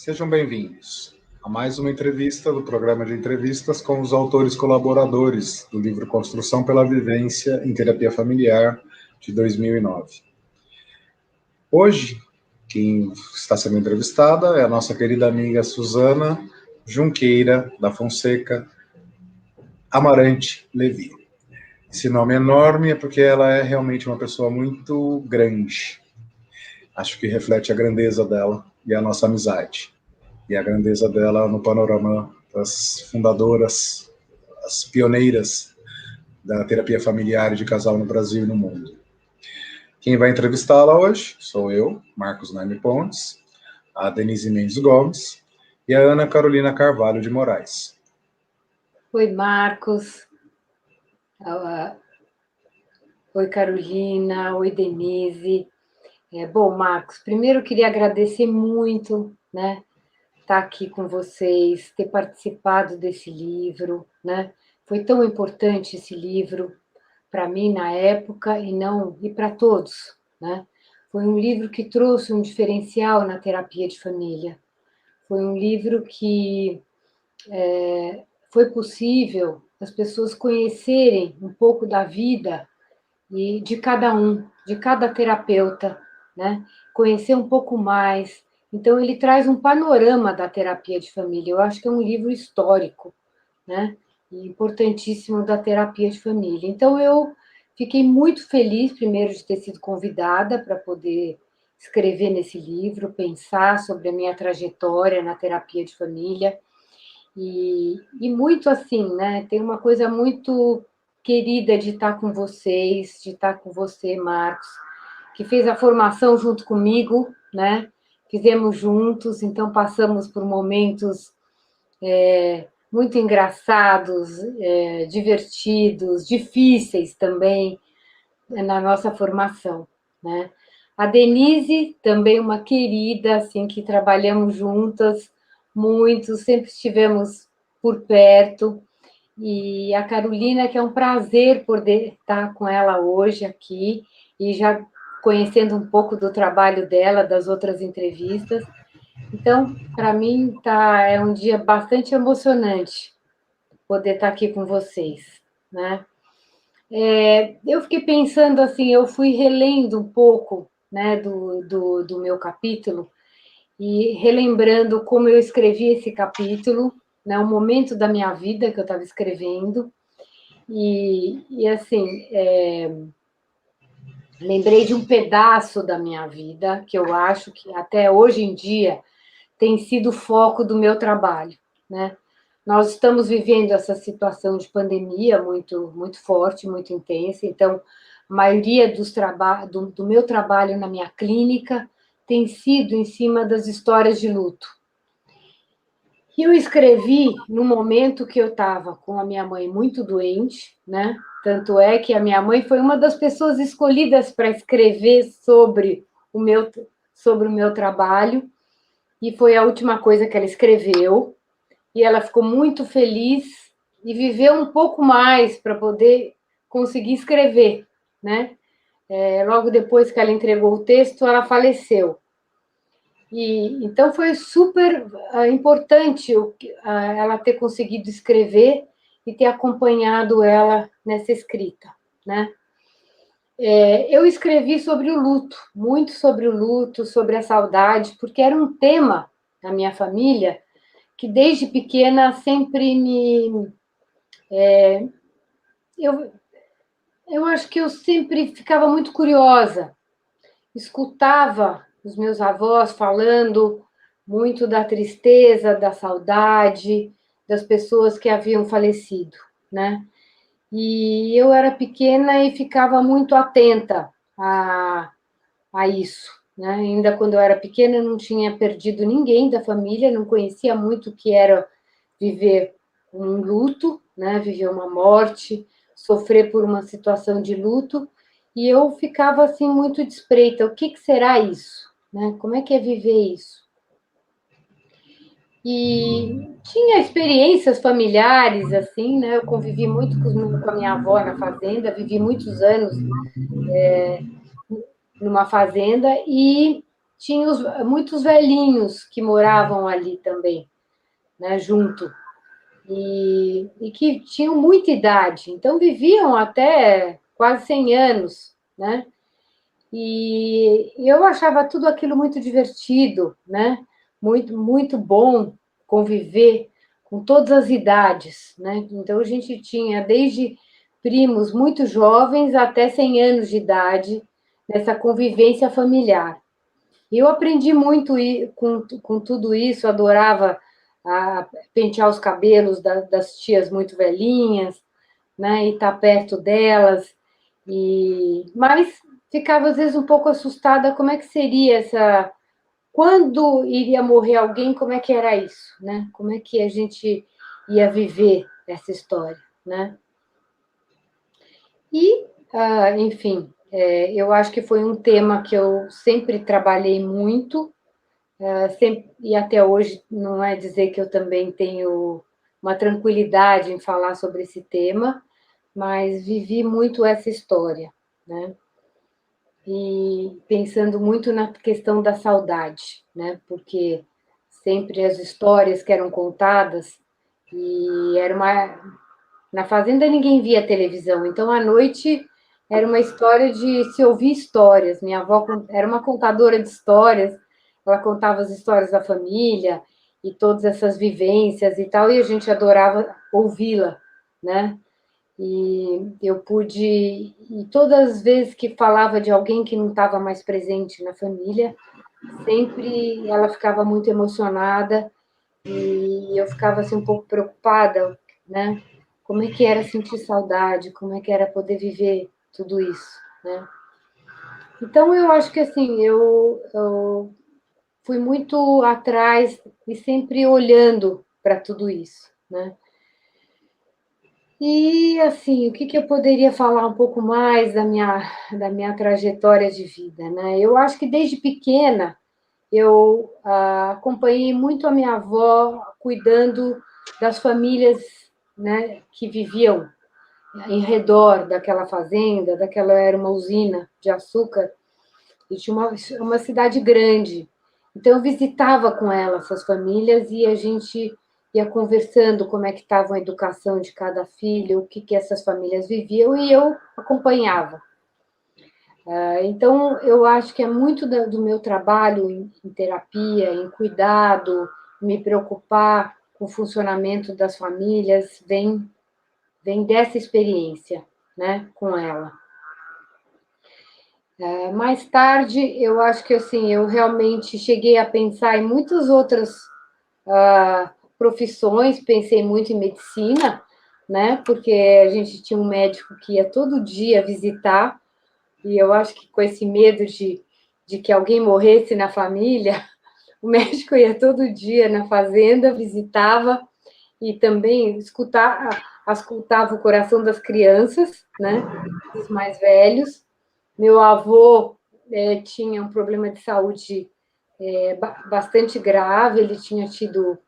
Sejam bem-vindos a mais uma entrevista do programa de entrevistas com os autores colaboradores do livro Construção pela Vivência em Terapia Familiar, de 2009. Hoje, quem está sendo entrevistada é a nossa querida amiga Suzana Junqueira da Fonseca Amarante Levi. Esse nome enorme é porque ela é realmente uma pessoa muito grande. Acho que reflete a grandeza dela e a nossa amizade. E a grandeza dela no panorama das fundadoras, as pioneiras da terapia familiar e de casal no Brasil e no mundo. Quem vai entrevistá-la hoje sou eu, Marcos Naime Pontes, a Denise Mendes Gomes e a Ana Carolina Carvalho de Moraes. Oi, Marcos. Oi, Carolina. Oi, Denise. Bom, Marcos, primeiro eu queria agradecer muito, né, estar aqui com vocês, ter participado desse livro, né? Foi tão importante esse livro para mim na época e para todos, né? Foi um livro que trouxe um diferencial na terapia de família. Foi um livro que foi possível as pessoas conhecerem um pouco da vida e de cada um, de cada terapeuta, né? Conhecer um pouco mais. Então, ele traz um panorama da terapia de família. Eu acho que é um livro histórico, né? E importantíssimo da terapia de família. Então, eu fiquei muito feliz, primeiro, de ter sido convidada para poder escrever nesse livro, pensar sobre a minha trajetória na terapia de família. E muito assim, né? Tem uma coisa muito querida de estar com vocês, de estar com você, Marcos, que fez a formação junto comigo, né? Fizemos juntos, então passamos por momentos muito engraçados, divertidos, difíceis também na nossa formação, né? A Denise, também uma querida, assim, que trabalhamos juntas muito, sempre estivemos por perto. E a Carolina, que é um prazer poder estar com ela hoje aqui, e já conhecendo um pouco do trabalho dela, das outras entrevistas. Então, para mim, é um dia bastante emocionante poder estar aqui com vocês, né? Eu fiquei pensando assim, eu fui relendo um pouco, né, do meu capítulo e relembrando como eu escrevi esse capítulo, né, o momento da minha vida que eu estava escrevendo e assim, lembrei de um pedaço da minha vida que eu acho que até hoje em dia tem sido o foco do meu trabalho, né? Nós estamos vivendo essa situação de pandemia muito, muito forte, muito intensa, então, a maioria do meu trabalho na minha clínica tem sido em cima das histórias de luto. E eu escrevi no momento que eu estava com a minha mãe muito doente, né? Tanto é que a minha mãe foi uma das pessoas escolhidas para escrever sobre o meu trabalho, e foi a última coisa que ela escreveu, e ela ficou muito feliz e viveu um pouco mais para poder conseguir escrever, né? Logo depois que ela entregou o texto, ela faleceu. E então foi super importante ela ter conseguido escrever e ter acompanhado ela nessa escrita, né? Eu escrevi sobre o luto, muito sobre o luto, sobre a saudade, porque era um tema na minha família que desde pequena sempre eu acho que eu sempre ficava muito curiosa, escutava os meus avós falando muito da tristeza, da saudade, das pessoas que haviam falecido, né? E eu era pequena e ficava muito atenta a isso, né? Ainda quando eu era pequena, eu não tinha perdido ninguém da família, não conhecia muito o que era viver um luto, né? Viver uma morte, sofrer por uma situação de luto, e eu ficava assim muito de espreita, o que será isso, né? Como é que é viver isso? E tinha experiências familiares assim, né? Eu convivi muito com a minha avó na fazenda, vivi muitos anos numa fazenda e tinha muitos velhinhos que moravam ali também, né, junto, e que tinham muita idade, então viviam até quase 100 anos, né? E eu achava tudo aquilo muito divertido, né? Muito, muito bom conviver com todas as idades, né? Então a gente tinha desde primos muito jovens até 100 anos de idade nessa convivência familiar. E eu aprendi muito com tudo isso, adorava pentear os cabelos das tias muito velhinhas, né? E estar perto delas. Mas ficava às vezes um pouco assustada como é que seria essa quando iria morrer alguém, como é que era isso, né? Como é que a gente ia viver essa história, né? E, enfim, eu acho que foi um tema que eu sempre trabalhei muito, sempre, e até hoje não é dizer que eu também tenho uma tranquilidade em falar sobre esse tema, mas vivi muito essa história, né? E pensando muito na questão da saudade, né? Porque sempre as histórias que eram contadas e era uma na fazenda ninguém via televisão, então à noite era uma história de se ouvir histórias. Minha avó era uma contadora de histórias, ela contava as histórias da família e todas essas vivências e tal, e a gente adorava ouvi-la, né? E eu pude, e todas as vezes que falava de alguém que não estava mais presente na família, sempre ela ficava muito emocionada e eu ficava assim um pouco preocupada, né? Como é que era sentir saudade, como é que era poder viver tudo isso, né? Então eu acho que assim, eu fui muito atrás e sempre olhando para tudo isso, né? E assim, o que que eu poderia falar um pouco mais da minha trajetória de vida, né? Eu acho que desde pequena eu acompanhei muito a minha avó cuidando das famílias, né, que viviam em redor daquela fazenda, daquela era uma usina de açúcar, e tinha uma cidade grande. Então, eu visitava com ela essas famílias e a gente ia conversando como é que estava a educação de cada filho, o que, que essas famílias viviam, e eu acompanhava. Então, eu acho que é muito do meu trabalho em terapia, em cuidado, me preocupar com o funcionamento das famílias, vem dessa experiência, né, com ela. Mais tarde, eu acho que assim, eu realmente cheguei a pensar em muitas outras profissões, pensei muito em medicina, né? Porque a gente tinha um médico que ia todo dia visitar, e eu acho que com esse medo de que alguém morresse na família, o médico ia todo dia na fazenda, visitava e também escutava o coração das crianças, né? Dos mais velhos. Meu avô tinha um problema de saúde bastante grave, ele tinha tido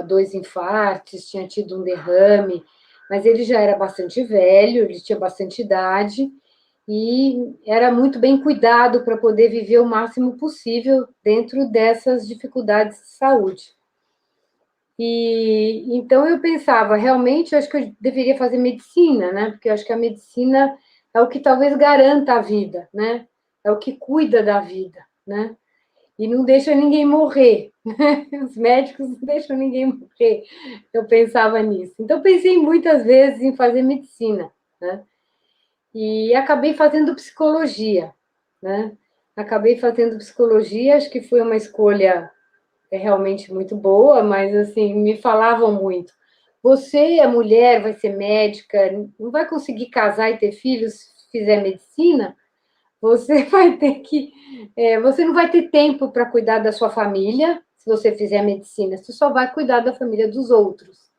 2 infartos, tinha tido um derrame, mas ele já era bastante velho, ele tinha bastante idade e era muito bem cuidado para poder viver o máximo possível dentro dessas dificuldades de saúde. E então eu pensava, realmente, eu acho que eu deveria fazer medicina, né? Porque eu acho que a medicina é o que talvez garanta a vida, né? É o que cuida da vida, né? E não deixa ninguém morrer. Os médicos não deixam ninguém morrer. Eu pensava nisso. Então, pensei muitas vezes em fazer medicina, né? E acabei fazendo psicologia, né? Acabei fazendo psicologia, acho que foi uma escolha realmente muito boa, mas assim, me falavam muito. Você é mulher, vai ser médica, não vai conseguir casar e ter filhos se fizer medicina? Você vai ter que. Você não vai ter tempo para cuidar da sua família se você fizer medicina, você só vai cuidar da família dos outros.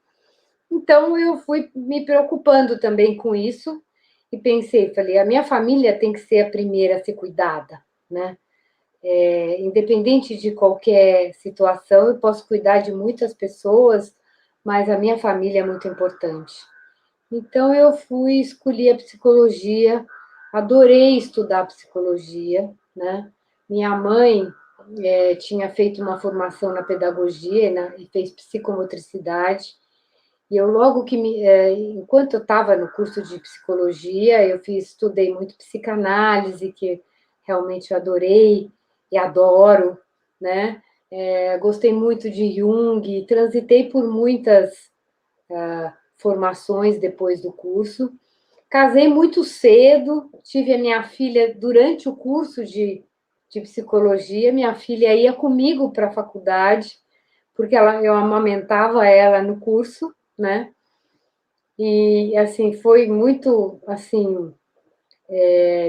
Então, eu fui me preocupando também com isso e pensei, falei, a minha família tem que ser a primeira a ser cuidada, né? Independente de qualquer situação, eu posso cuidar de muitas pessoas, mas a minha família é muito importante. Então, eu escolhi a psicologia, adorei estudar psicologia, né? Minha mãe tinha feito uma formação na pedagogia e fez psicomotricidade. E eu logo enquanto eu estava no curso de psicologia, eu estudei muito psicanálise, que realmente eu adorei e adoro, né? Gostei muito de Jung, transitei por muitas formações depois do curso. Casei muito cedo, tive a minha filha durante o curso de psicologia. Minha filha ia comigo para a faculdade, porque eu amamentava ela no curso, né? E, assim, foi muito, assim,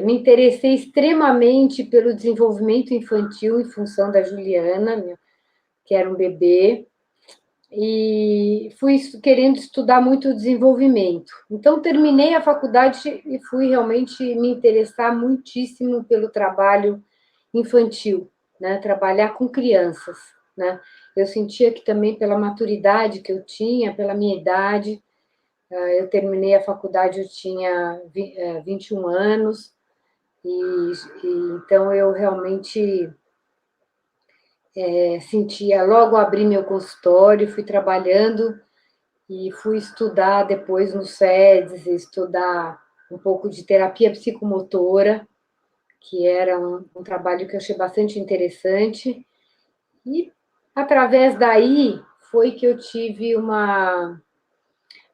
me interessei extremamente pelo desenvolvimento infantil em função da Juliana, que era um bebê, e fui querendo estudar muito o desenvolvimento. Então, terminei a faculdade e fui realmente me interessar muitíssimo pelo trabalho infantil, né? Trabalhar com crianças, né? Eu sentia que também pela maturidade que eu tinha, pela minha idade, eu terminei a faculdade, eu tinha 21 anos, então eu realmente sentia, logo abri meu consultório, fui trabalhando e fui estudar depois no SEDES, estudar um pouco de terapia psicomotora, que era um trabalho que eu achei bastante interessante, e através daí foi que eu tive uma.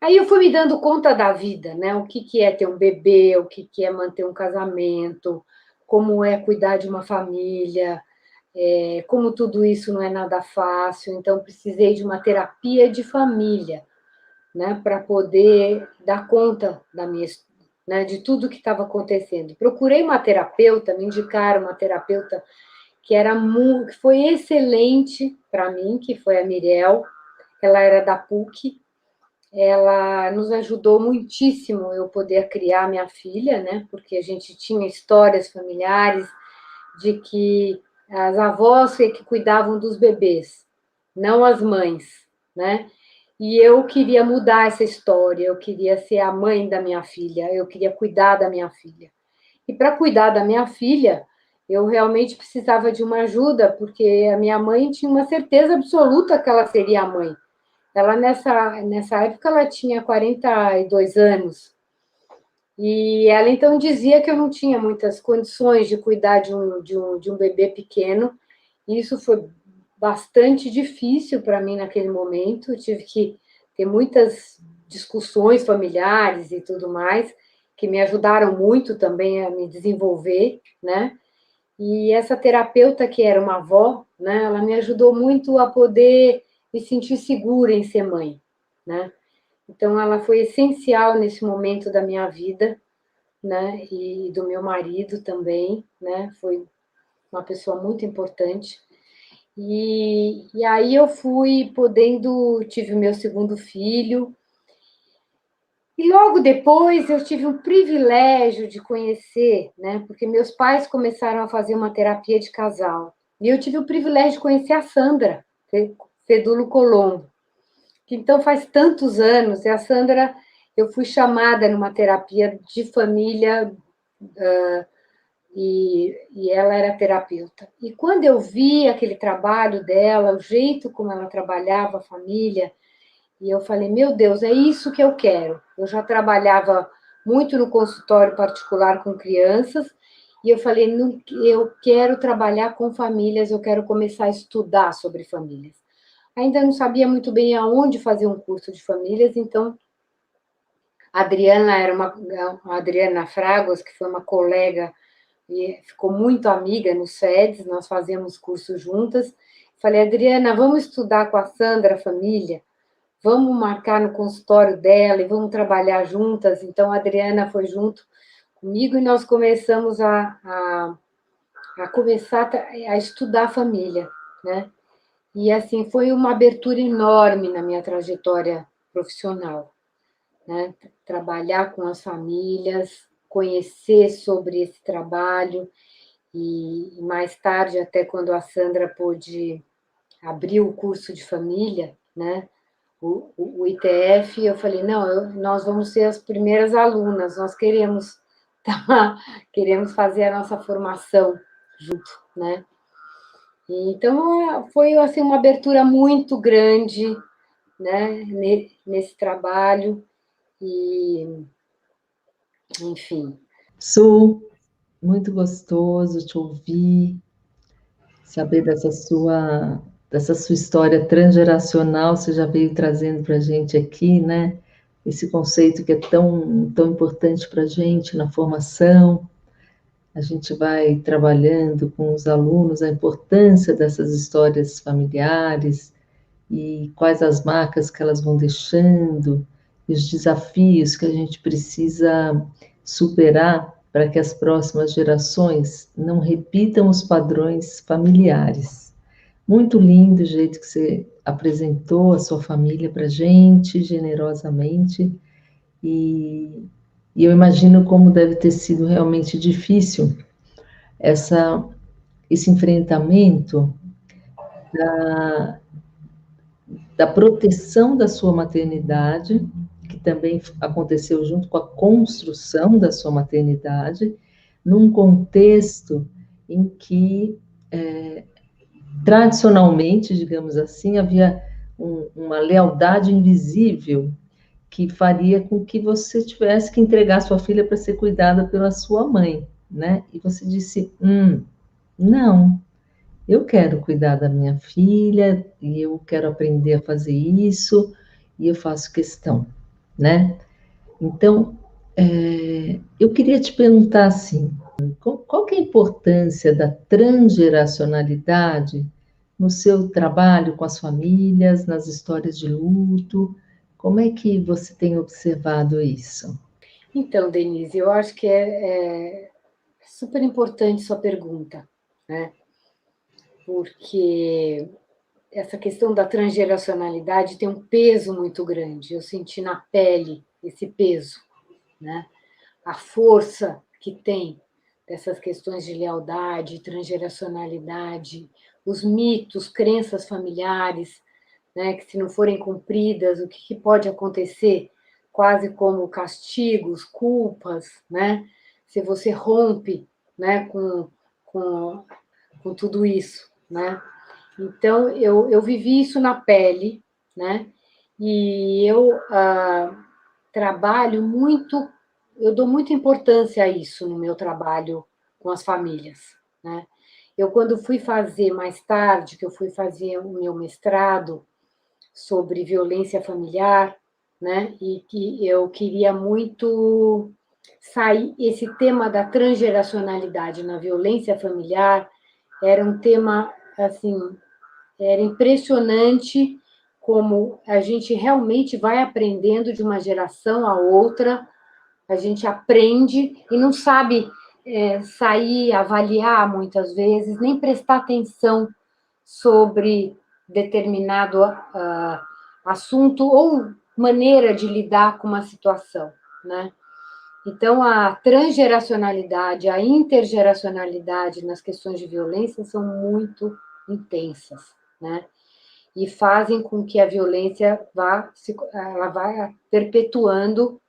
Aí eu fui me dando conta da vida, né? O que é ter um bebê, o que é manter um casamento, como é cuidar de uma família, como tudo isso não é nada fácil. Então, precisei de uma terapia de família, né? Para poder dar conta da minha, né? De tudo que estava acontecendo. Procurei uma terapeuta, me indicaram uma terapeuta que foi excelente para mim, que foi a Miriel. Ela era da PUC. Ela nos ajudou muitíssimo eu poder criar minha filha, né? Porque a gente tinha histórias familiares de que as avós é que cuidavam dos bebês, não as mães, né? E eu queria mudar essa história, eu queria ser a mãe da minha filha, eu queria cuidar da minha filha. E para cuidar da minha filha, eu realmente precisava de uma ajuda, porque a minha mãe tinha uma certeza absoluta que ela seria a mãe. Ela, nessa época, ela tinha 42 anos. E ela, então, dizia que eu não tinha muitas condições de cuidar de um bebê pequeno. E isso foi bastante difícil para mim naquele momento. Eu tive que ter muitas discussões familiares e tudo mais, que me ajudaram muito também a me desenvolver, né? E essa terapeuta, que era uma avó, né, ela me ajudou muito a poder me sentir segura em ser mãe, né? Então, ela foi essencial nesse momento da minha vida, né? E do meu marido também, né? Foi uma pessoa muito importante. E aí eu fui podendo, tive o meu segundo filho, e logo depois eu tive o privilégio de conhecer, né? Porque meus pais começaram a fazer uma terapia de casal. E eu tive o privilégio de conhecer a Sandra Fedulo Colombo, que então faz tantos anos. E a Sandra, eu fui chamada numa terapia de família, e ela era terapeuta. E quando eu vi aquele trabalho dela, o jeito como ela trabalhava a família, e eu falei, meu Deus, é isso que eu quero. Eu já trabalhava muito no consultório particular com crianças, e eu falei, não, eu quero trabalhar com famílias, eu quero começar a estudar sobre famílias. Ainda não sabia muito bem aonde fazer um curso de famílias, então a Adriana Fragos, que foi uma colega e ficou muito amiga no SEDES, nós fazíamos curso juntas. Falei, Adriana, vamos estudar com a Sandra, a família? Vamos marcar no consultório dela e vamos trabalhar juntas. Então, a Adriana foi junto comigo e nós começamos a começar a estudar a família, né? E, assim, foi uma abertura enorme na minha trajetória profissional, né? Trabalhar com as famílias, conhecer sobre esse trabalho e mais tarde, até quando a Sandra pôde abrir o curso de família, né? O ITF, eu falei, não, nós vamos ser as primeiras alunas, nós queremos, queremos fazer a nossa formação junto, né? Então, foi assim, uma abertura muito grande, né, nesse trabalho, e, enfim. Su, muito gostoso te ouvir, saber dessa sua história transgeracional, você já veio trazendo para a gente aqui, né? Esse conceito que é tão importante para a gente na formação. A gente vai trabalhando com os alunos a importância dessas histórias familiares e quais as marcas que elas vão deixando, e os desafios que a gente precisa superar para que as próximas gerações não repitam os padrões familiares. Muito lindo o jeito que você apresentou a sua família para a gente, generosamente, e, e eu imagino como deve ter sido realmente difícil essa, esse enfrentamento da, da proteção da sua maternidade, que também aconteceu junto com a construção da sua maternidade, num contexto em que, tradicionalmente, digamos assim, havia uma lealdade invisível que faria com que você tivesse que entregar sua filha para ser cuidada pela sua mãe, né? E você disse, não, eu quero cuidar da minha filha e eu quero aprender a fazer isso e eu faço questão, né? Então, eu queria te perguntar assim, qual que é a importância da transgeracionalidade no seu trabalho com as famílias, nas histórias de luto? Como é que você tem observado isso? Então, Denise, eu acho que é super importante sua pergunta, né? Porque essa questão da transgeracionalidade tem um peso muito grande. Eu senti na pele esse peso, né? A força que tem dessas questões de lealdade, transgeracionalidade, os mitos, crenças familiares, né, que se não forem cumpridas, o que pode acontecer, quase como castigos, culpas, né, se você rompe, né, com, com tudo isso, né. Então, eu vivi isso na pele, né, e eu trabalho muito, eu dou muita importância a isso no meu trabalho com as famílias, né. Eu, quando fui fazer mais tarde, que eu fui fazer o meu mestrado, sobre violência familiar, né? E que eu queria muito sair. Esse tema da transgeracionalidade na violência familiar era um tema assim, era impressionante como a gente realmente vai aprendendo de uma geração a outra, a gente aprende e não sabe sair, avaliar muitas vezes, nem prestar atenção sobre determinado assunto ou maneira de lidar com uma situação, né? Então, a transgeracionalidade, a intergeracionalidade nas questões de violência são muito intensas, né? E fazem com que a violência ela vá perpetuando,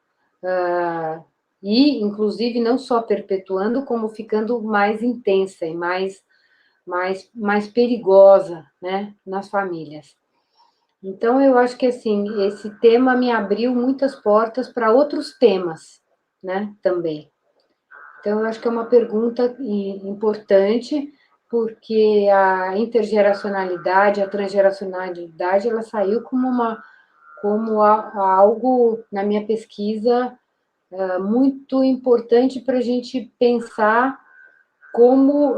e, inclusive, não só perpetuando, como ficando mais intensa e mais perigosa, né, nas famílias. Então, eu acho que assim, esse tema me abriu muitas portas para outros temas, né, também. Então, eu acho que é uma pergunta importante, porque a intergeracionalidade, a transgeracionalidade, ela saiu como algo, na minha pesquisa, muito importante para a gente pensar como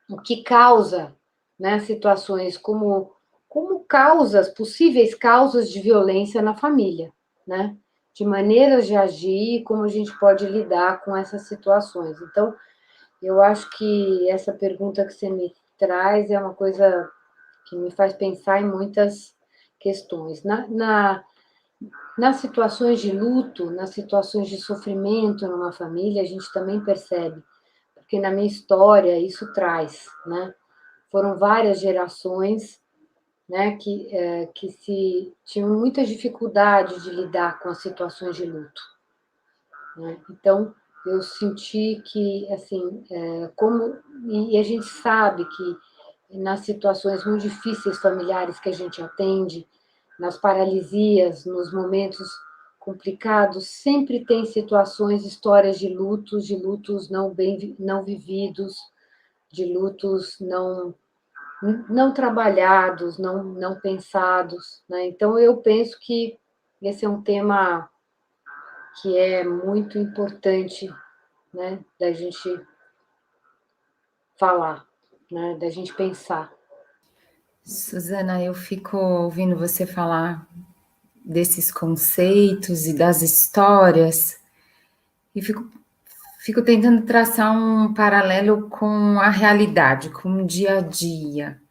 o que causa, né, situações como causas, possíveis causas de violência na família, né? De maneiras de agir, como a gente pode lidar com essas situações. Então, eu acho que essa pergunta que você me traz é uma coisa que me faz pensar em muitas questões. Nas situações de luto, nas situações de sofrimento numa família, a gente também percebe, porque na minha história isso traz, né? Foram várias gerações, né, que tinham muita dificuldade de lidar com as situações de luto, né? Então, eu senti que, assim, como... E a gente sabe que nas situações muito difíceis familiares que a gente atende, nas paralisias, nos momentos complicados, sempre tem situações, histórias de lutos não vividos, de lutos não trabalhados, não pensados, né? Então, eu penso que esse é um tema que é muito importante, né, da gente falar, né, da gente pensar. Suzana, eu fico ouvindo você falar desses conceitos e das histórias e fico tentando traçar um paralelo com a realidade, com o dia a dia.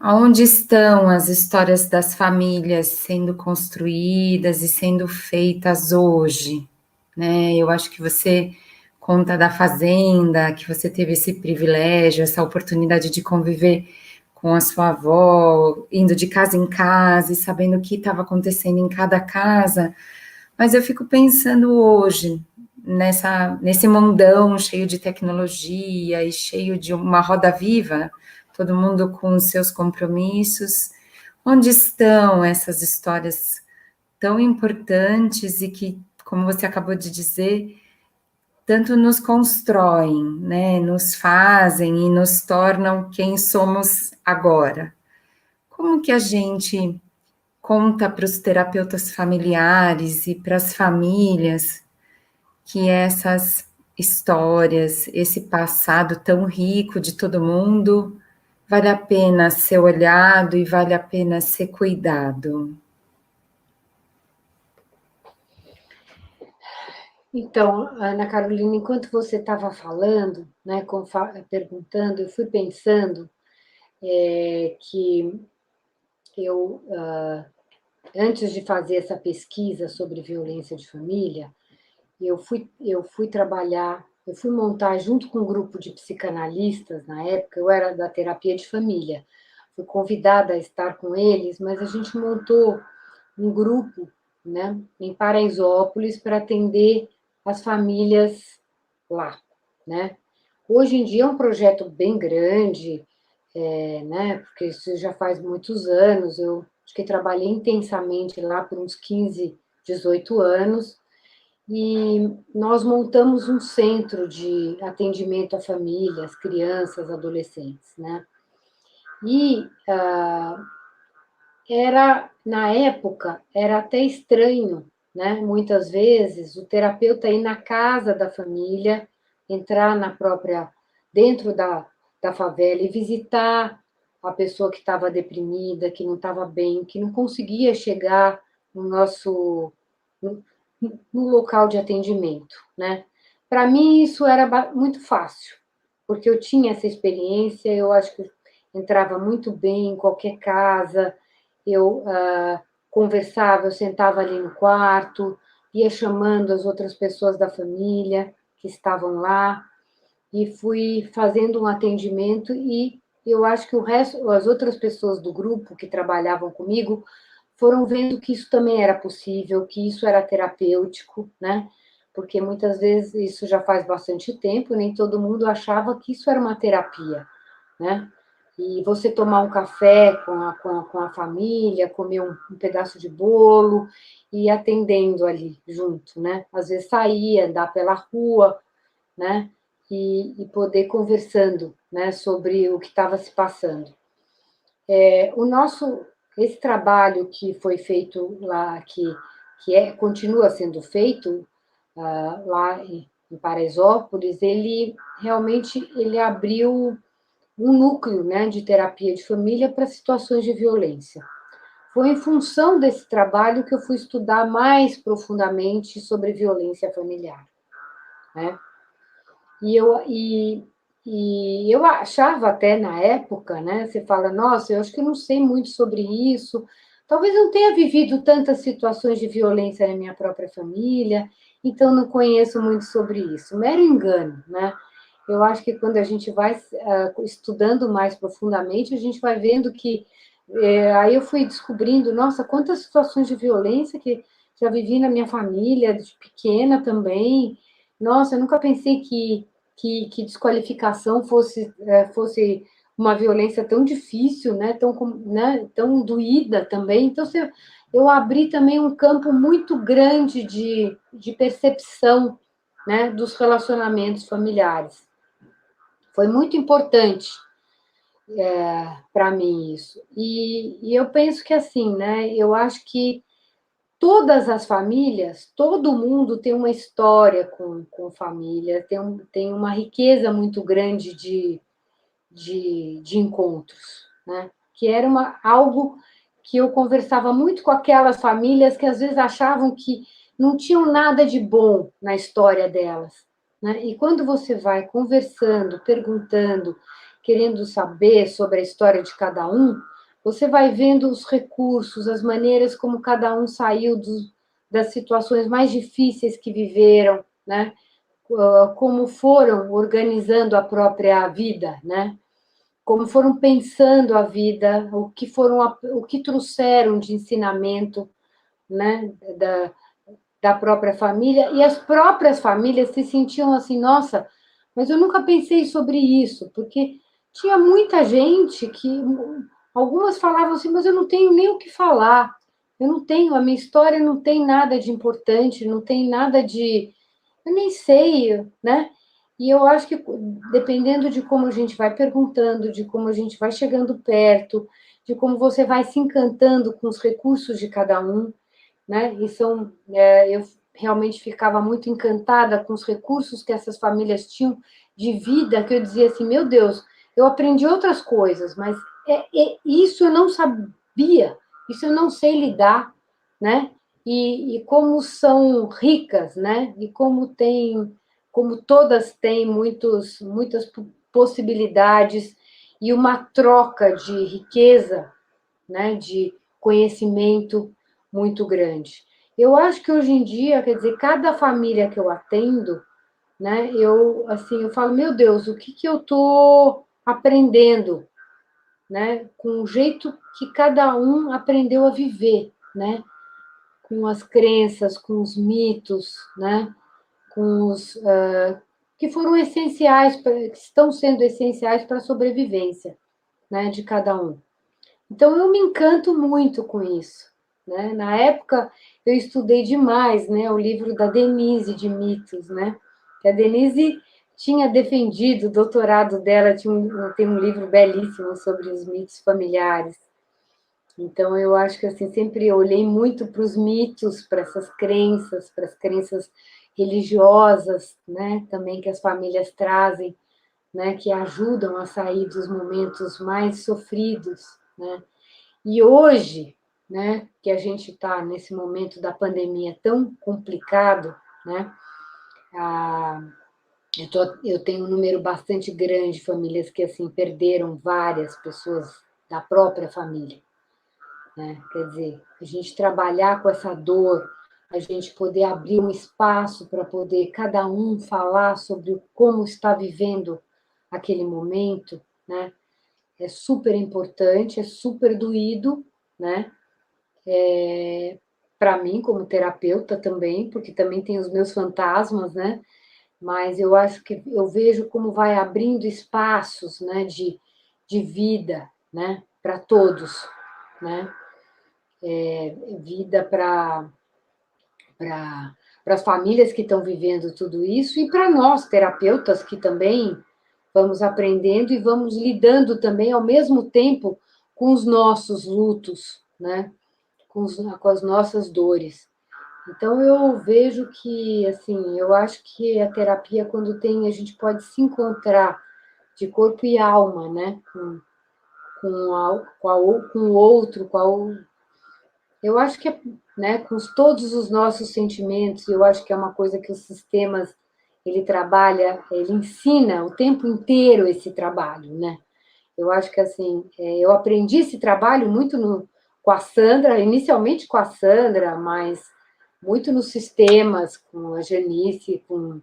Onde estão as histórias das famílias sendo construídas e sendo feitas hoje, né? Eu acho que você conta da fazenda, que você teve esse privilégio, essa oportunidade de conviver com a sua avó, indo de casa em casa e sabendo o que estava acontecendo em cada casa, mas eu fico pensando hoje, nesse mundão cheio de tecnologia e cheio de uma roda viva, todo mundo com os seus compromissos, onde estão essas histórias tão importantes e que, como você acabou de dizer, tanto nos constroem, né, nos fazem e nos tornam quem somos agora. Como que a gente conta para os terapeutas familiares e para as famílias que essas histórias, esse passado tão rico de todo mundo, vale a pena ser olhado e vale a pena ser cuidado? Então, Ana Carolina, enquanto você estava falando, né, perguntando, eu fui pensando que eu, antes de fazer essa pesquisa sobre violência de família, eu fui montar junto com um grupo de psicanalistas, na época, eu era da terapia de família, fui convidada a estar com eles, mas a gente montou um grupo, né, em Paraisópolis para atender as famílias lá, né? Hoje em dia é um projeto bem grande, né, porque isso já faz muitos anos, eu acho que trabalhei intensamente lá por uns 15, 18 anos, e nós montamos um centro de atendimento a famílias, crianças, adolescentes, né? E na época, era até estranho, né? Muitas vezes, o terapeuta ir na casa da família, entrar dentro da favela e visitar a pessoa que estava deprimida, que não estava bem, que não conseguia chegar no, no local de atendimento, né? Para mim, isso era muito fácil, porque eu tinha essa experiência, eu acho que entrava muito bem em qualquer casa, eu conversava, eu sentava ali no quarto, ia chamando as outras pessoas da família que estavam lá, e fui fazendo um atendimento, e eu acho que as outras pessoas do grupo que trabalhavam comigo foram vendo que isso também era possível, que isso era terapêutico, né? Porque muitas vezes, isso já faz bastante tempo, nem todo mundo achava que isso era uma terapia, né? E você tomar um café com a família, comer um pedaço de bolo e ir atendendo ali junto, né? Às vezes sair, andar pela rua, né? E poder conversando, né, sobre o que estava se passando. Esse trabalho que foi feito lá, continua sendo feito lá em Paraisópolis, ele realmente abriu um núcleo, né, de terapia de família para situações de violência. Foi em função desse trabalho que eu fui estudar mais profundamente sobre violência familiar, né? E eu achava até na época, né? Você fala, nossa, eu acho que eu não sei muito sobre isso. Talvez eu não tenha vivido tantas situações de violência na minha própria família, então não conheço muito sobre isso. Mero engano, né? Eu acho que quando a gente vai estudando mais profundamente, a gente vai vendo que. Aí eu fui descobrindo, nossa, quantas situações de violência que já vivi na minha família, de pequena também. Nossa, eu nunca pensei que desqualificação fosse uma violência tão difícil, né, tão doída também. Então, eu abri também um campo muito grande de percepção, né, dos relacionamentos familiares. Foi muito importante para mim isso. E eu penso que assim, né, eu acho que todas as famílias, todo mundo tem uma história com família, tem uma riqueza muito grande de encontros, né? Que era algo que eu conversava muito com aquelas famílias que às vezes achavam que não tinham nada de bom na história delas, né? E quando você vai conversando, perguntando, querendo saber sobre a história de cada um, você vai vendo os recursos, as maneiras como cada um saiu das situações mais difíceis que viveram, né? Como foram organizando a própria vida, né? Como foram pensando a vida, o que trouxeram de ensinamento, né, da própria família, e as próprias famílias se sentiam assim, nossa, mas eu nunca pensei sobre isso, porque tinha muita gente que, algumas falavam assim, mas eu não tenho nem o que falar, a minha história não tem nada de importante, não tem nada eu nem sei, né? E eu acho que, dependendo de como a gente vai perguntando, de como a gente vai chegando perto, de como você vai se encantando com os recursos de cada um, né? Eu realmente ficava muito encantada com os recursos que essas famílias tinham de vida, que eu dizia assim, meu Deus, eu aprendi outras coisas, mas isso eu não sabia, isso eu não sei lidar, né? E como são ricas, né? E como todas têm muitas possibilidades e uma troca de riqueza, né? De conhecimento muito grande. Eu acho que hoje em dia, quer dizer, cada família que eu atendo, né? Eu falo, meu Deus, o que eu estou aprendendo, né? Com o jeito que cada um aprendeu a viver, né? Com as crenças, com os mitos, né? Com os que foram essenciais, que estão sendo essenciais para a sobrevivência, né? De cada um. Então, eu me encanto muito com isso, né? Na época, eu estudei demais, né? O livro da Denise de mitos, né? Que a Denise tinha defendido o doutorado dela, tem um livro belíssimo sobre os mitos familiares. Então, eu acho que assim, sempre olhei muito para os mitos, para as crenças religiosas, né? Também que as famílias trazem, né? Que ajudam a sair dos momentos mais sofridos, né? E hoje, né, que a gente está nesse momento da pandemia tão complicado, né, eu tenho um número bastante grande de famílias que assim perderam várias pessoas da própria família, né? Quer dizer, a gente trabalhar com essa dor, a gente poder abrir um espaço para poder cada um falar sobre como está vivendo aquele momento, né? É super importante, é super doído, né? Para mim, como terapeuta também, porque também tem os meus fantasmas, né? Mas eu acho que eu vejo como vai abrindo espaços, né, de vida, né, para todos, né? Vida para as famílias que estão vivendo tudo isso e para nós, terapeutas, que também vamos aprendendo e vamos lidando também ao mesmo tempo com os nossos lutos, né? Com as nossas dores. Então, eu vejo que, assim, eu acho que a terapia, quando tem, a gente pode se encontrar de corpo e alma, né? Com o outro, eu acho que, né, com todos os nossos sentimentos, eu acho que é uma coisa que os sistemas, ele trabalha, ele ensina o tempo inteiro esse trabalho, né? Eu acho que, assim, eu aprendi esse trabalho muito com a Sandra, inicialmente com a Sandra, mas muito nos sistemas, com a Janice, com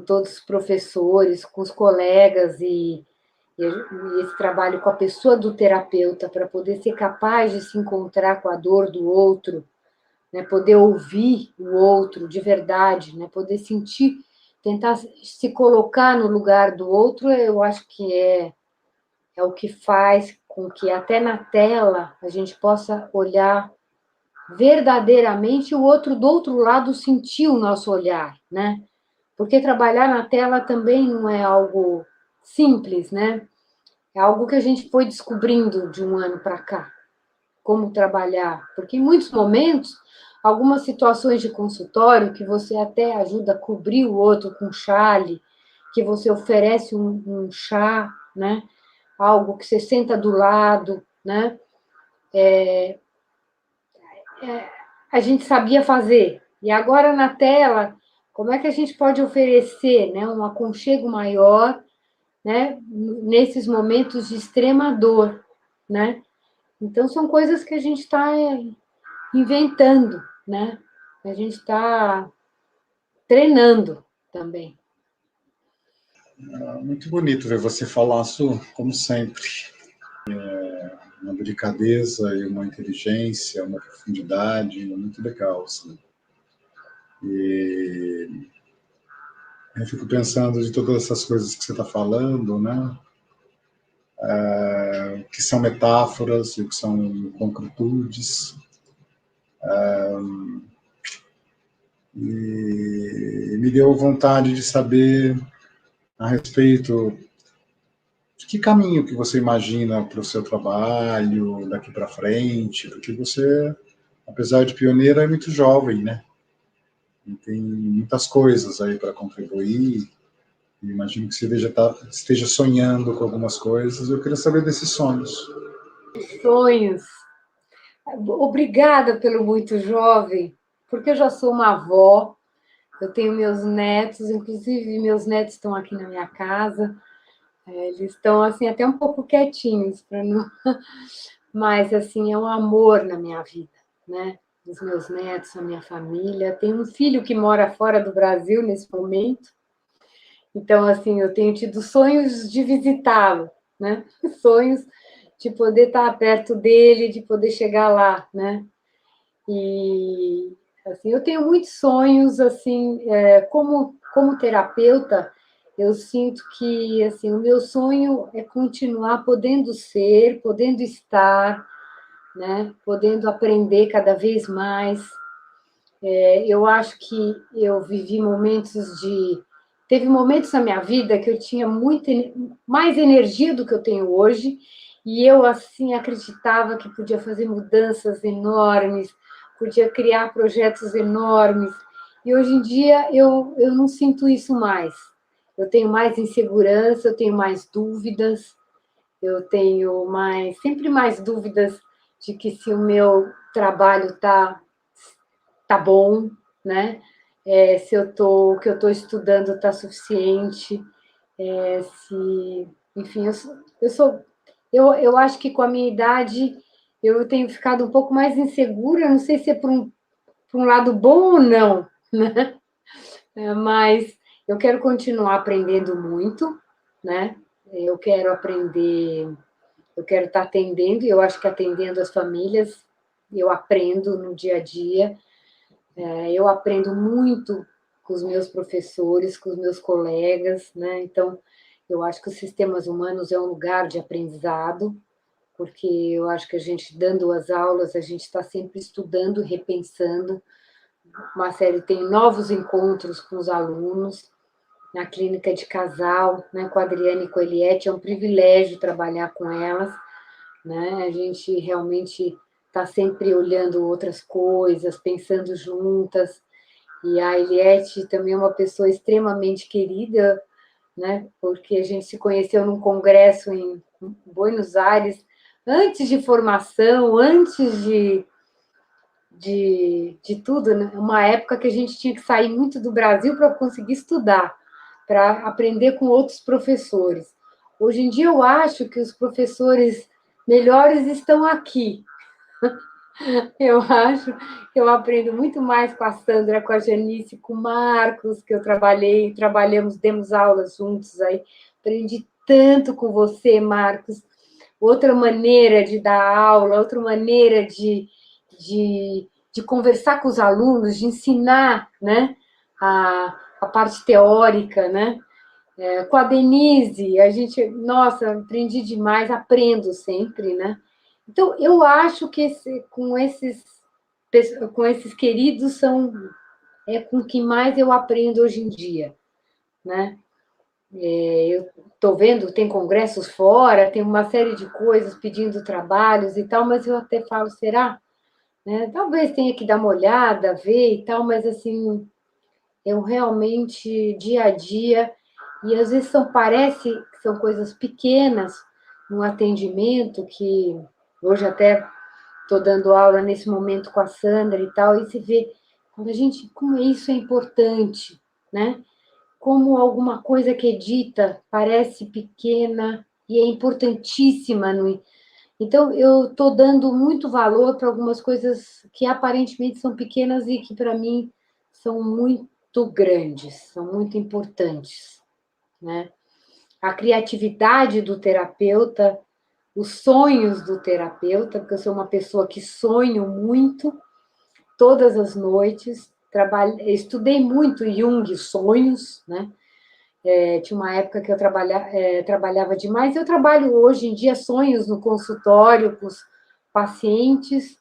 todos os professores, com os colegas, e esse trabalho com a pessoa do terapeuta, para poder ser capaz de se encontrar com a dor do outro, né? Poder ouvir o outro de verdade, né? Poder sentir, tentar se colocar no lugar do outro, eu acho que é o que faz com que até na tela a gente possa olhar verdadeiramente o outro do outro lado sentir o nosso olhar, né? Porque trabalhar na tela também não é algo simples, né? É algo que a gente foi descobrindo de um ano para cá, como trabalhar. Porque em muitos momentos, algumas situações de consultório que você até ajuda a cobrir o outro com chale, que você oferece um chá, né? Algo que você senta do lado, né? A gente sabia fazer. E agora na tela, como é que a gente pode oferecer, né, um aconchego maior, né, nesses momentos de extrema dor, né? Então são coisas que a gente está inventando, né? A gente está treinando também. Muito bonito ver você falar isso, como sempre. Uma delicadeza e uma inteligência, uma profundidade, muito legal, assim. E eu fico pensando de todas essas coisas que você está falando, né? Que são metáforas e que são concretudes. E me deu vontade de saber a respeito de que caminho que você imagina para o seu trabalho daqui para frente, porque você, apesar de pioneira, é muito jovem, né? E tem muitas coisas aí para contribuir. E imagino que você esteja sonhando com algumas coisas. Eu queria saber desses sonhos. Sonhos. Obrigada pelo muito jovem, porque eu já sou uma avó, eu tenho meus netos, inclusive meus netos estão aqui na minha casa. Eles estão assim até um pouco quietinhos para não, mas assim é um amor na minha vida, né? Os meus netos, a minha família. Tenho um filho que mora fora do Brasil nesse momento, então assim eu tenho tido sonhos de visitá-lo, né? Sonhos de poder estar perto dele, de poder chegar lá, né? E assim eu tenho muitos sonhos assim, como terapeuta. Eu sinto que assim o meu sonho é continuar podendo ser, podendo estar, né? Podendo aprender cada vez mais. Eu acho que eu vivi momentos de teve momentos na minha vida que eu tinha mais energia do que eu tenho hoje, e eu assim acreditava que podia fazer mudanças enormes, podia criar projetos enormes. E hoje em dia eu não sinto isso mais. Eu tenho mais insegurança, eu tenho mais dúvidas, eu tenho sempre mais dúvidas de que se o meu trabalho tá bom, né? Se o que eu estou estudando está suficiente, se, enfim, eu acho que com a minha idade eu tenho ficado um pouco mais insegura, não sei se é por um lado bom ou não, né? Mas eu quero continuar aprendendo muito, né? Eu quero aprender, eu quero estar atendendo, e eu acho que atendendo as famílias, eu aprendo no dia a dia. Eu aprendo muito com os meus professores, com os meus colegas, né? Então, eu acho que os sistemas humanos é um lugar de aprendizado, porque eu acho que a gente, dando as aulas, a gente está sempre estudando, repensando. Uma série tem novos encontros com os alunos, na clínica de casal, né, com a Adriane e com a Eliette, é um privilégio trabalhar com elas, né? A gente realmente está sempre olhando outras coisas, pensando juntas. E a Eliette também é uma pessoa extremamente querida, né? Porque a gente se conheceu num congresso em Buenos Aires, antes de formação, antes de tudo, né? Uma época que a gente tinha que sair muito do Brasil para conseguir estudar, para aprender com outros professores. Hoje em dia eu acho que os professores melhores estão aqui. Eu acho que eu aprendo muito mais com a Sandra, com a Janice, com o Marcos, que eu trabalhamos, demos aulas juntos aí. Aprendi tanto com você, Marcos. Outra maneira de dar aula, outra maneira de conversar com os alunos, de ensinar, né? A parte teórica, né? Com a Denise, a gente, nossa, aprendi demais, aprendo sempre, né? Então, eu acho que com esses queridos com que mais eu aprendo hoje em dia, né? Eu estou vendo, tem congressos fora, tem uma série de coisas pedindo trabalhos e tal, mas eu até falo, será? Né? Talvez tenha que dar uma olhada, ver e tal, mas assim, eu realmente, dia a dia, e às vezes parece que são coisas pequenas no atendimento, que hoje até estou dando aula nesse momento com a Sandra e tal, e se vê quando como isso é importante, né? Como alguma coisa que é dita parece pequena e é importantíssima. Então, eu estou dando muito valor para algumas coisas que aparentemente são pequenas e que, para mim, são muito grandes, são muito importantes, né? A criatividade do terapeuta, os sonhos do terapeuta, porque eu sou uma pessoa que sonho muito, todas as noites, estudei muito Jung, sonhos, né? Tinha uma época que eu trabalhava demais, eu trabalho hoje em dia sonhos no consultório com os pacientes,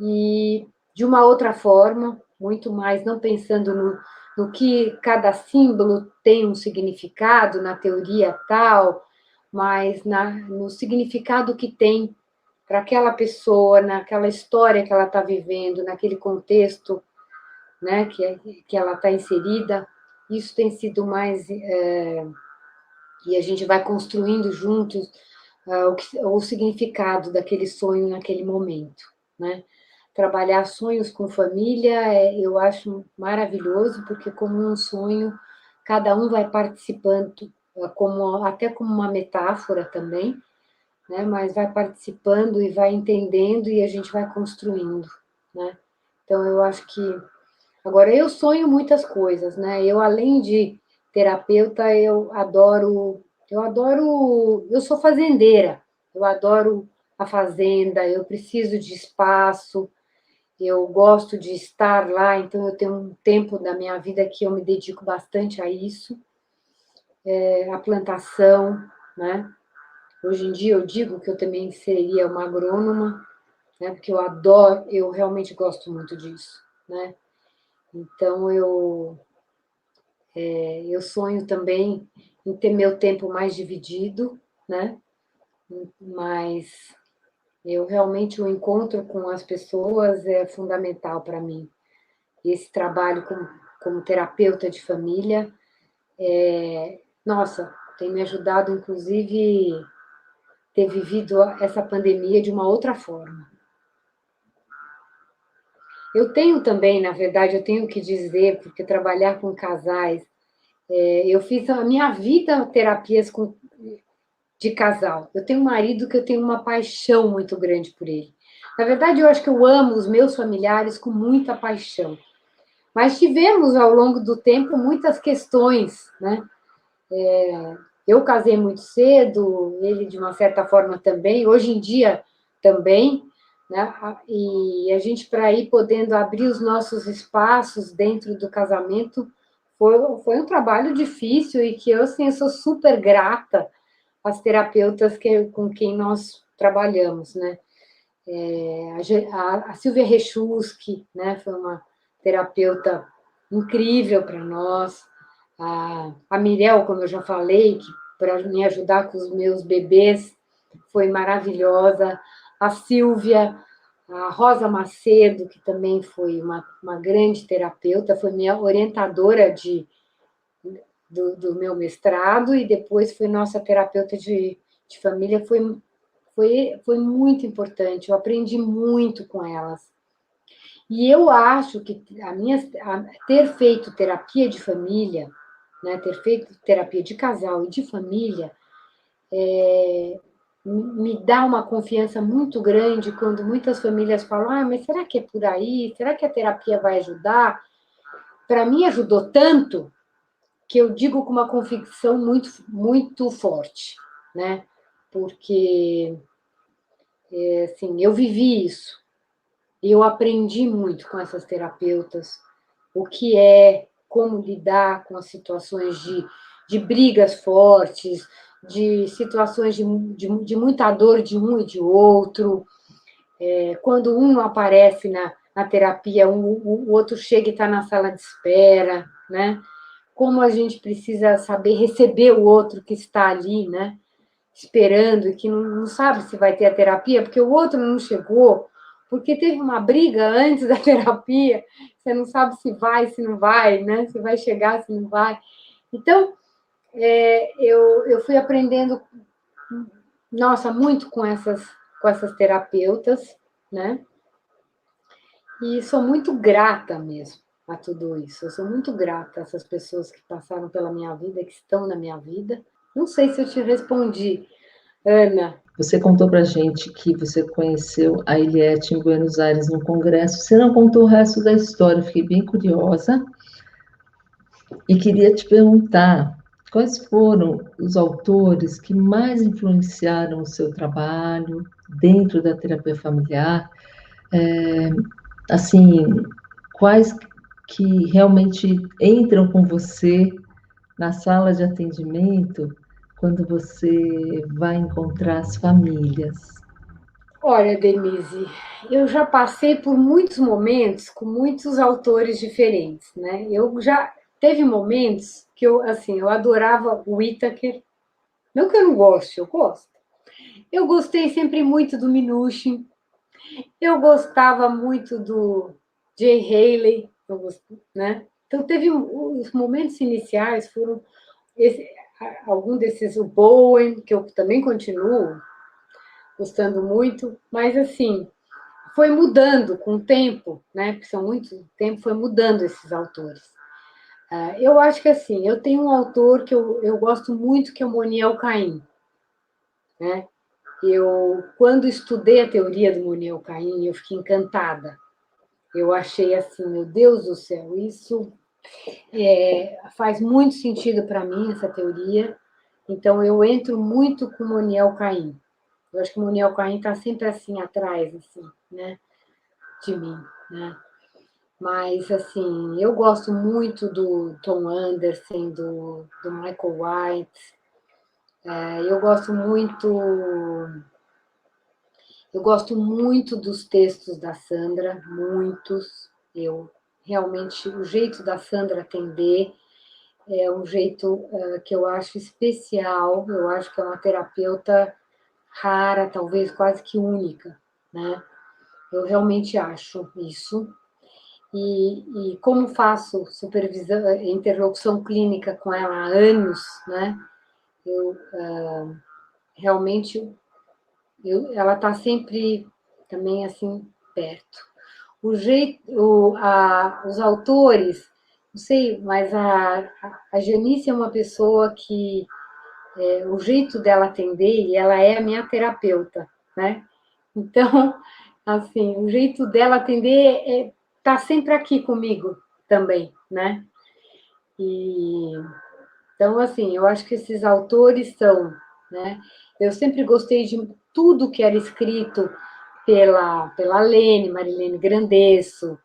e de uma outra forma, muito mais não pensando no que cada símbolo tem um significado, na teoria tal, mas no significado que tem para aquela pessoa, naquela história que ela está vivendo, naquele contexto, né, que ela está inserida. Isso tem sido mais... e a gente vai construindo juntos o significado daquele sonho naquele momento, né? Trabalhar sonhos com família, eu acho maravilhoso, porque como um sonho, cada um vai participando, até como uma metáfora também, né? Mas vai participando e vai entendendo e a gente vai construindo, né? Então, eu acho que... Agora, eu sonho muitas coisas, né? Eu, além de terapeuta, eu sou fazendeira, eu adoro a fazenda, eu preciso de espaço, eu gosto de estar lá, então eu tenho um tempo da minha vida que eu me dedico bastante a isso, a plantação, né? Hoje em dia eu digo que eu também seria uma agrônoma, né? Porque eu realmente gosto muito disso, né? Então eu sonho também em ter meu tempo mais dividido, né? Mas eu realmente o encontro com as pessoas é fundamental para mim. Esse trabalho como terapeuta de família, nossa, tem me ajudado, inclusive, ter vivido essa pandemia de uma outra forma. Eu tenho também, na verdade, eu tenho que dizer, porque trabalhar com casais, eu fiz a minha vida terapias de casal. Eu tenho um marido que eu tenho uma paixão muito grande por ele. Na verdade, eu acho que eu amo os meus familiares com muita paixão. Mas tivemos, ao longo do tempo, muitas questões, né? Eu casei muito cedo, ele, de uma certa forma, também. Hoje em dia, também. Né? E a gente, para ir podendo abrir os nossos espaços dentro do casamento, foi um trabalho difícil e que eu, assim, eu sou super grata às terapeutas com quem nós trabalhamos, né? A Silvia Rechuski, né, foi uma terapeuta incrível para nós. A Mirel, como eu já falei, que para me ajudar com os meus bebês, foi maravilhosa. A Silvia, a Rosa Macedo, que também foi uma grande terapeuta, foi minha orientadora do meu mestrado e depois foi nossa terapeuta de família, foi muito importante, eu aprendi muito com elas. E eu acho que ter feito terapia de família, né, ter feito terapia de casal e de família, me dá uma confiança muito grande quando muitas famílias falam, mas será que é por aí? Será que a terapia vai ajudar? Para mim, ajudou tanto que eu digo com uma convicção muito, muito forte, né? Porque, assim, eu vivi isso. Eu aprendi muito com essas terapeutas, como lidar com as situações de brigas fortes, de situações de muita dor de um e de outro. Quando um não aparece na terapia, o outro chega e está na sala de espera, né? Como a gente precisa saber receber o outro que está ali, né? Esperando e que não sabe se vai ter a terapia, porque o outro não chegou, porque teve uma briga antes da terapia, você não sabe se vai, se não vai, né? Se vai chegar, se não vai. Então, eu fui aprendendo, nossa, muito com essas terapeutas, né? E sou muito grata mesmo a tudo isso. Eu sou muito grata a essas pessoas que passaram pela minha vida, que estão na minha vida. Não sei se eu te respondi, Ana. Você contou para a gente que você conheceu a Eliette em Buenos Aires no congresso. Você não contou o resto da história, fiquei bem curiosa. E queria te perguntar quais foram os autores que mais influenciaram o seu trabalho dentro da terapia familiar? Assim, quais que realmente entram com você na sala de atendimento quando você vai encontrar as famílias? Olha, Denise, eu já passei por muitos momentos com muitos autores diferentes, né? Eu já teve momentos que eu adorava o Whittaker. Não que eu não goste, eu gosto. Eu gostei sempre muito do Minuchin. Eu gostava muito do Jay Haley, né? Então, teve os momentos iniciais, foram algum desses, o Bowen, que eu também continuo gostando muito, mas assim, foi mudando com o tempo, né? Porque são muito tempo, foi mudando esses autores. Eu acho que assim, eu tenho um autor que eu gosto muito, que é o Moniel Caim, né? Quando estudei a teoria do Moniel Caim, eu fiquei encantada. Eu achei assim, meu Deus do céu, isso faz muito sentido para mim, essa teoria. Então, eu entro muito com o Moniel Caim. Eu acho que o Moniel Caim está sempre assim, atrás, assim, né, de mim, né? Mas, assim, eu gosto muito do Tom Anderson, do Michael White. Eu gosto muito... Eu gosto muito dos textos da Sandra, muitos. Realmente, o jeito da Sandra atender é um jeito que eu acho especial. Eu acho que é uma terapeuta rara, talvez quase que única, né? Eu realmente acho isso. E como faço supervisão, interlocução clínica com ela há anos, né? Eu realmente ela está sempre também assim perto. Os autores, não sei, mas a Janice é uma pessoa que o jeito dela atender, e ela é a minha terapeuta, né? Então, assim, o jeito dela atender tá sempre aqui comigo também, né? Então, assim, eu acho que esses autores são, né? Eu sempre gostei de tudo que era escrito pela Lene, Marilene Grandesso,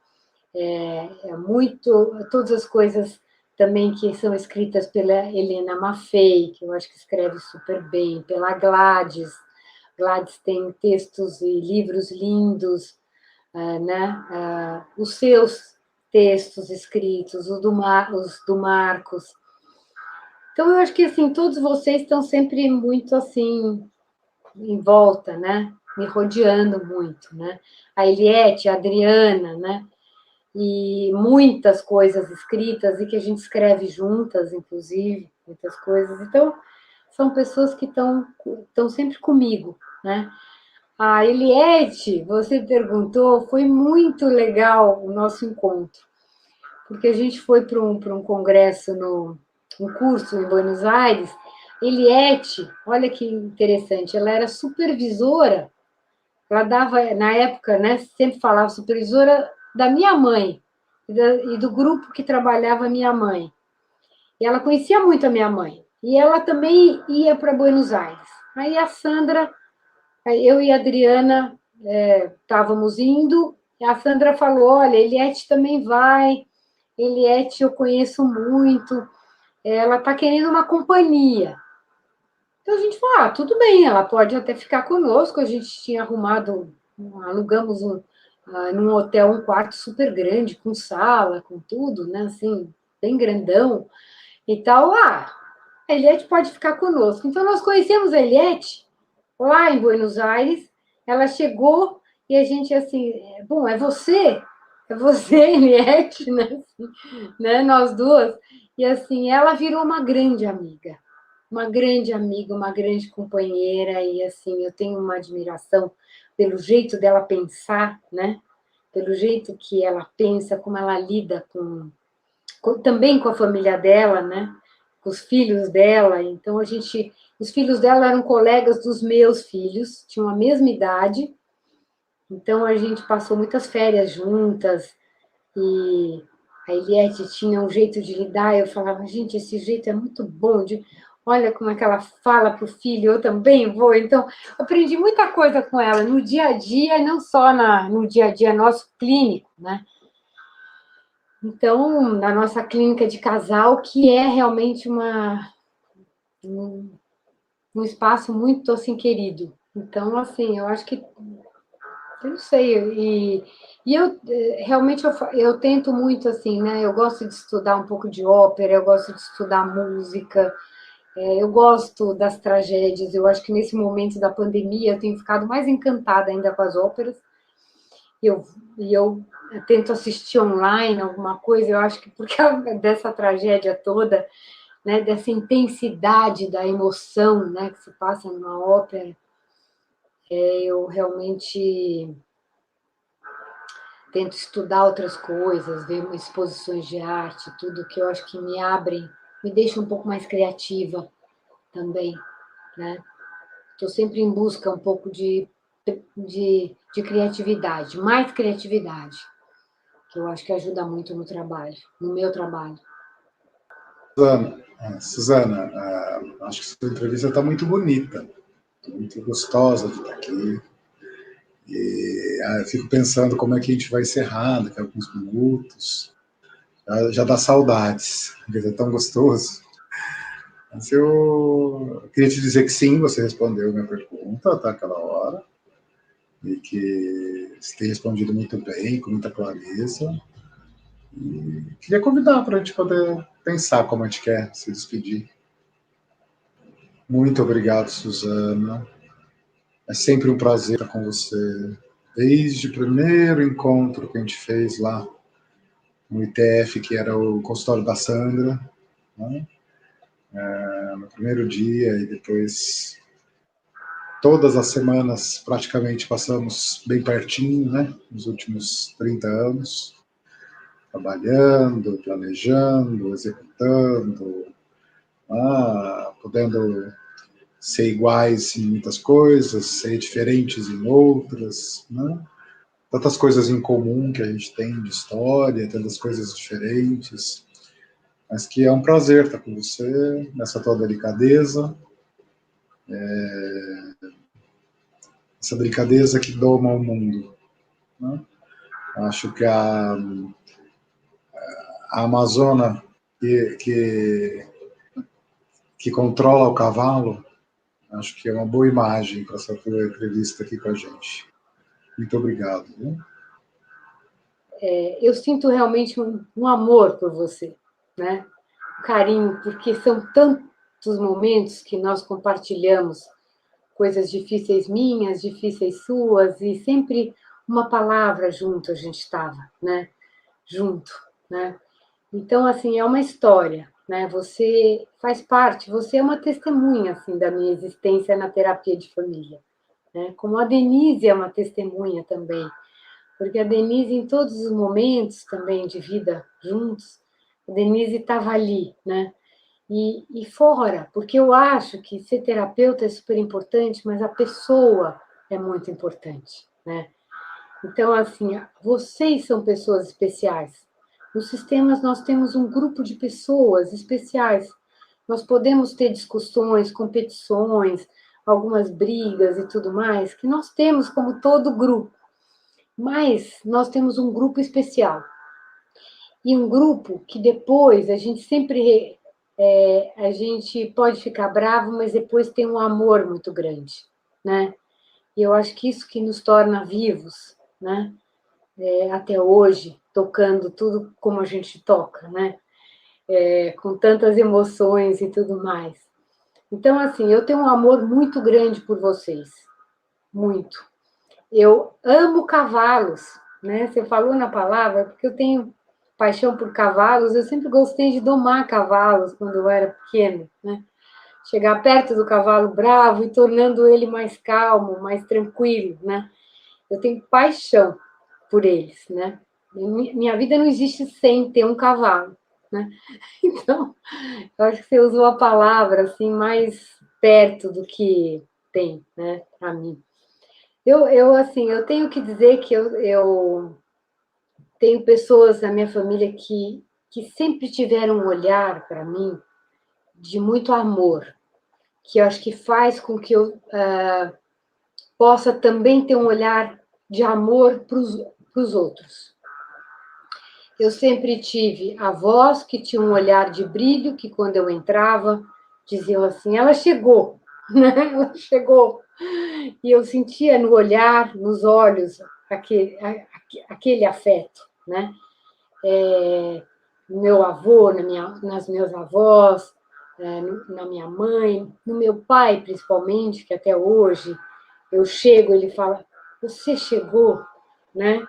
todas as coisas também que são escritas pela Helena Maffei, que eu acho que escreve super bem, pela Gladys. Gladys tem textos e livros lindos, né? Os seus textos escritos, os do Marcos. Então, eu acho que assim, todos vocês estão sempre muito assim, em volta, né? Me rodeando muito, né? A Eliette, a Adriana, né? E muitas coisas escritas e que a gente escreve juntas, inclusive, muitas coisas. Então, são pessoas que estão sempre comigo, né? A Eliette, você perguntou, foi muito legal o nosso encontro, porque a gente foi para um congresso, um curso em Buenos Aires. Eliette, olha que interessante, ela era supervisora, ela dava, na época, né, sempre falava supervisora da minha mãe, e do grupo que trabalhava a minha mãe. E ela conhecia muito a minha mãe. E ela também ia para Buenos Aires. Aí a Sandra, eu e a Adriana estávamos indo, e a Sandra falou, olha, Eliette também vai, Eliette eu conheço muito, ela está querendo uma companhia. Então a gente falou, tudo bem, ela pode até ficar conosco, a gente tinha arrumado, alugamos num hotel um quarto super grande, com sala, com tudo, né, assim, bem grandão e tal. A Eliette pode ficar conosco. Então nós conhecemos a Eliette lá em Buenos Aires, ela chegou e a gente assim, bom, é você, Eliette, né, assim, né, nós duas, e assim, ela virou uma grande amiga, uma grande companheira, e assim, eu tenho uma admiração pelo jeito dela pensar, né? Pelo jeito que ela pensa, como ela lida também com a família dela, né? Com os filhos dela. Então, os filhos dela eram colegas dos meus filhos, tinham a mesma idade, então a gente passou muitas férias juntas, e a Eliette tinha um jeito de lidar, eu falava, gente, esse jeito é muito bom, olha como é que ela fala para o filho, eu também vou. Então, aprendi muita coisa com ela no dia a dia, não só no dia a dia nosso clínico, né? Então, na nossa clínica de casal, que é realmente um espaço muito, assim, querido. Então, assim, eu acho que eu não sei, e eu realmente eu tento muito assim, né? Eu gosto de estudar um pouco de ópera, eu gosto de estudar música, eu gosto das tragédias. Eu acho que nesse momento da pandemia eu tenho ficado mais encantada ainda com as óperas. Eu, eu tento assistir online alguma coisa, eu acho que por causa dessa tragédia toda, né? Dessa intensidade da emoção, né? Que se passa numa ópera, eu realmente tento estudar outras coisas, ver exposições de arte, tudo que eu acho que me abrem, me deixa um pouco mais criativa também, né? Estou sempre em busca um pouco de criatividade, mais criatividade, que eu acho que ajuda muito no trabalho, no meu trabalho. Suzana, acho que sua entrevista está muito bonita, muito gostosa de estar aqui. E eu fico pensando como é que a gente vai encerrar daqui a alguns minutos. Já dá saudades, porque é tão gostoso. Mas eu queria te dizer que sim, você respondeu a minha pergunta até aquela hora, e que você tem respondido muito bem, com muita clareza. E queria convidar para a gente poder pensar como a gente quer se despedir. Muito obrigado, Suzana. É sempre um prazer estar com você. Desde o primeiro encontro que a gente fez lá no ITF, que era o consultório da Sandra, né? No primeiro dia, e depois todas as semanas praticamente passamos bem pertinho, né? Nos últimos 30 anos, trabalhando, planejando, executando, podendo ser iguais em muitas coisas, ser diferentes em outras, né? Tantas coisas em comum que a gente tem de história, tantas coisas diferentes, mas que é um prazer estar com você, nessa tua delicadeza, essa delicadeza que doma o mundo, né? Acho que a Amazona que controla o cavalo, acho que é uma boa imagem para essa tua entrevista aqui com a gente. Muito obrigado. Viu? Eu sinto realmente um amor por você, né? Um carinho, porque são tantos momentos que nós compartilhamos, coisas difíceis minhas, difíceis suas, e sempre uma palavra junto a gente estava, né? Junto, né? Então, assim, é uma história, né? Você faz parte, você é uma testemunha, assim, da minha existência na terapia de família, né? Como a Denise é uma testemunha também, porque a Denise, em todos os momentos também de vida juntos, a Denise estava ali, né? E fora, porque eu acho que ser terapeuta é super importante, mas a pessoa é muito importante, né? Então, assim, vocês são pessoas especiais. Nos sistemas, nós temos um grupo de pessoas especiais. Nós podemos ter discussões, competições, algumas brigas e tudo mais, que nós temos como todo grupo. Mas nós temos um grupo especial. E um grupo que depois a gente sempre a gente pode ficar bravo, mas depois tem um amor muito grande, né? E eu acho que isso que nos torna vivos, né? Até hoje, tocando tudo como a gente toca, né? Com tantas emoções e tudo mais. Então, assim, eu tenho um amor muito grande por vocês, muito. Eu amo cavalos, né? Você falou na palavra, porque eu tenho paixão por cavalos, eu sempre gostei de domar cavalos quando eu era pequena, né? Chegar perto do cavalo bravo e tornando ele mais calmo, mais tranquilo, né? Eu tenho paixão por eles, né? Minha vida não existe sem ter um cavalo, né? Então, eu acho que você usou a palavra assim mais perto do que tem, né, para mim. Assim, eu tenho que dizer que eu tenho pessoas na minha família que sempre tiveram um olhar para mim de muito amor, que eu acho que faz com que eu possa também ter um olhar de amor para os outros. Eu sempre tive avós que tinham um olhar de brilho, que quando eu entrava, diziam assim, ela chegou, né? Ela chegou. E eu sentia no olhar, nos olhos, aquele afeto, né? No meu avô, nas meus avós, na minha mãe, no meu pai, principalmente, que até hoje eu chego, ele fala, você chegou, né?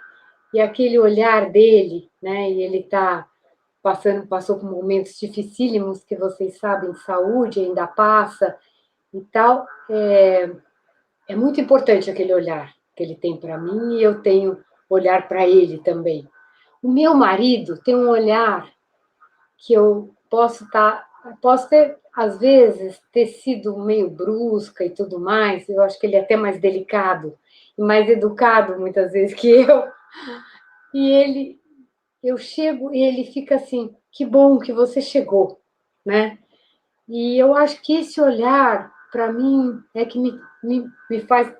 E aquele olhar dele, né? E ele passou por momentos dificílimos que vocês sabem, de saúde, ainda passa e tal. É muito importante aquele olhar que ele tem para mim e eu tenho olhar para ele também. O meu marido tem um olhar que eu posso ter, às vezes, ter sido meio brusca e tudo mais, eu acho que ele é até mais delicado e mais educado, muitas vezes, que eu. E eu chego e ele fica assim, que bom que você chegou, né? E eu acho que esse olhar, para mim, é que me faz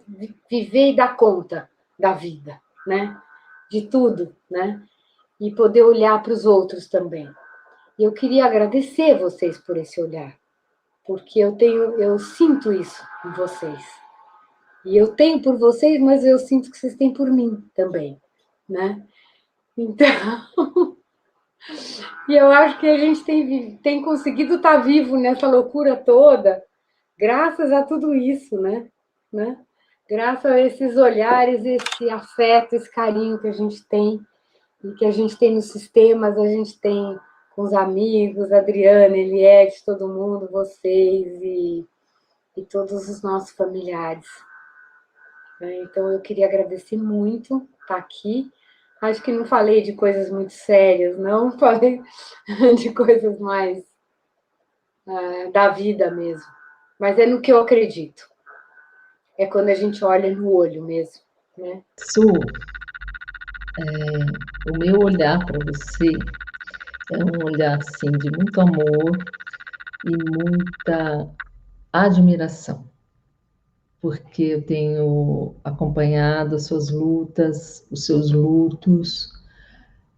viver e dar conta da vida, né? De tudo, né? E poder olhar para os outros também. E eu queria agradecer vocês por esse olhar, porque eu sinto isso em vocês. E eu tenho por vocês, mas eu sinto que vocês têm por mim também, né? Então, e eu acho que a gente tem conseguido estar vivo nessa loucura toda, graças a tudo isso, né? Graças a esses olhares, esse afeto, esse carinho que a gente tem, e que a gente tem nos sistemas, a gente tem com os amigos, Adriana, Eliette, todo mundo, vocês e todos os nossos familiares. Então, eu queria agradecer muito estar aqui. Acho que não falei de coisas muito sérias, não, falei de coisas mais da vida mesmo. Mas é no que eu acredito. É quando a gente olha no olho mesmo, né? Su, o meu olhar para você é um olhar, assim, de muito amor e muita admiração, porque eu tenho acompanhado as suas lutas, os seus lutos,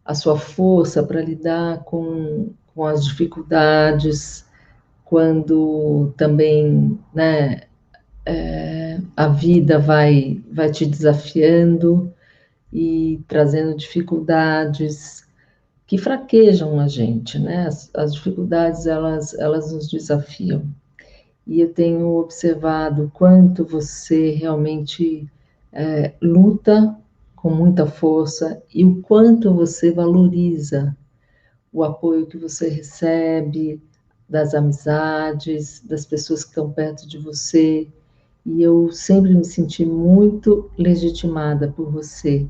a sua força para lidar com as dificuldades, quando também, né, a vida vai te desafiando e trazendo dificuldades que fraquejam a gente, né? As dificuldades, elas nos desafiam. E eu tenho observado quanto você realmente luta com muita força e o quanto você valoriza o apoio que você recebe das amizades, das pessoas que estão perto de você. E eu sempre me senti muito legitimada por você.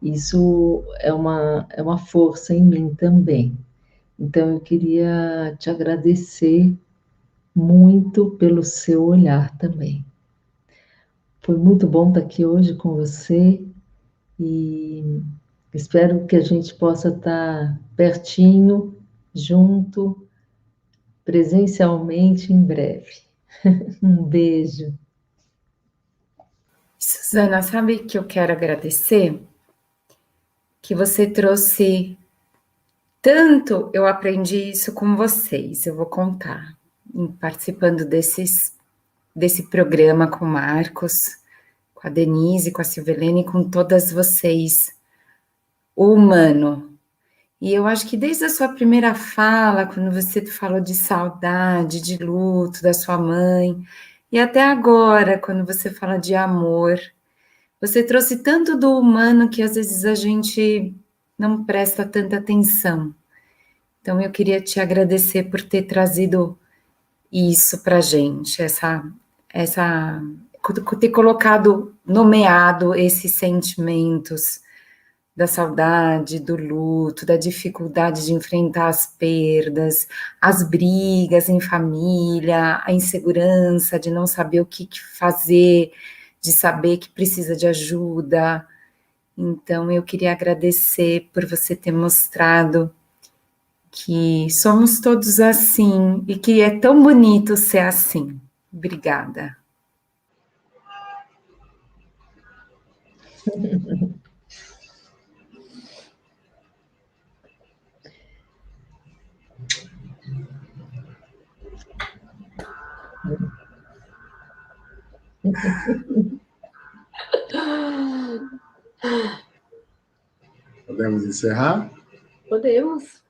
Isso é uma força em mim também. Então, eu queria te agradecer muito pelo seu olhar também. Foi muito bom estar aqui hoje com você e espero que a gente possa estar pertinho, junto, presencialmente em breve. Um beijo. Suzana, sabe que eu quero agradecer? Que você trouxe tanto eu aprendi isso com vocês, eu vou contar, participando desse programa com o Marcos, com a Denise, com a Silvelene, com todas vocês, o humano. E eu acho que desde a sua primeira fala, quando você falou de saudade, de luto da sua mãe, e até agora, quando você fala de amor, você trouxe tanto do humano que às vezes a gente não presta tanta atenção. Então eu queria te agradecer por ter trazido isso para a gente, ter colocado, nomeado esses sentimentos da saudade, do luto, da dificuldade de enfrentar as perdas, as brigas em família, a insegurança de não saber o que fazer, de saber que precisa de ajuda. Então, eu queria agradecer por você ter mostrado que somos todos assim e que é tão bonito ser assim. Obrigada. Podemos encerrar? Podemos.